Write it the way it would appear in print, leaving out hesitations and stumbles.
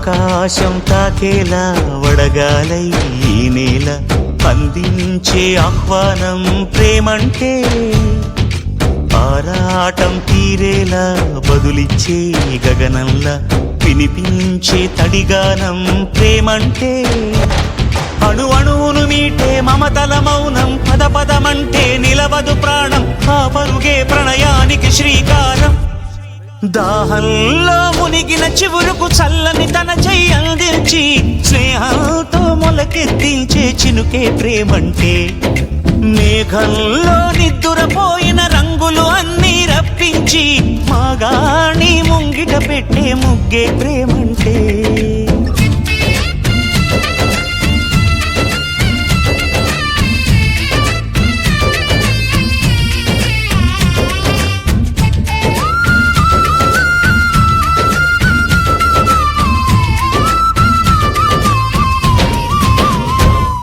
ఆకాశం తాకేలా వడగాలై ఈ నేల అందించే ఆహ్వానం ప్రేమంటే ఆరాటం తీరేలా బదులిచ్చే గగనంలా వినిపించే తడిగానం ప్రేమంటే అణు అణువును మీటే మమతల మౌనం పద పదమంటే నిలవదు ప్రాణం ఆ పరుగే ప్రణయానికి శ్రీకారం దాహంలో మునిగిన చివురుకు చల్లని తన చెయ్యి అందించి స్నేహంతో మొలకెత్తించే చినుకే ప్రేమంటే మేఘంలో నిద్దురపోయిన రంగులు అన్నీ రప్పించి మాగాణి ముంగిట పెట్టే ముగ్గే ప్రేమంటే